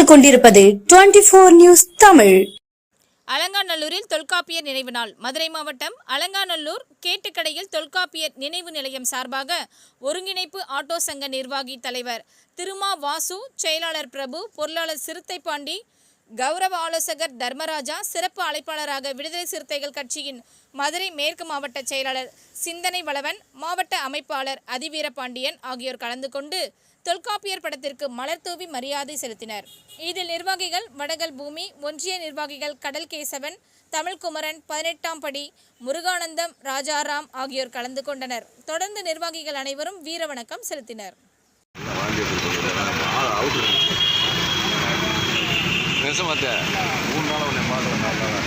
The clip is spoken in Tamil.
பார்த்துக் கொண்டிருப்பது 24 நியூஸ் தமிழ். அலங்காநல்லூரில் தொல்காப்பியர் நினைவு நாள். மதுரை மாவட்டம் அலங்காநல்லூர் கேட்டுக்கடையில் தொல்காப்பியர் நினைவு நிலையம் சார்பாக ஒருங்கிணைப்பு ஆட்டோ சங்க நிர்வாகி தலைவர் திருமா வாசு, செயலாளர் பிரபு, பொருளாளர் சிறுத்தை பாண்டி, கௌரவ ஆலோசகர் தர்மராஜா, சிறப்பு அழைப்பாளராக விடுதலை சிறுத்தைகள் கட்சியின் மதுரை மேற்கு மாவட்ட செயலாளர் சிந்தனை வளவன், மாவட்ட அமைப்பாளர் அதிவீரபாண்டியன் ஆகியோர் கலந்து கொண்டு தொல்காப்பியர் படத்திற்கு மலர் தூவி மரியாதை செலுத்தினர். இதில் நிர்வாகிகள் வடகல் பூமி, ஒன்றிய நிர்வாகிகள் கடல் கேசவன், தமிழ்குமரன், 18ஆம் படி, முருகானந்தம், ராஜாராம் ஆகியோர் கலந்து கொண்டனர். தொடர்ந்து நிர்வாகிகள் அனைவரும் வீர வணக்கம் செலுத்தினர். நெசமாத்த 3 நாள் உன்னை பார்க்கலாம்.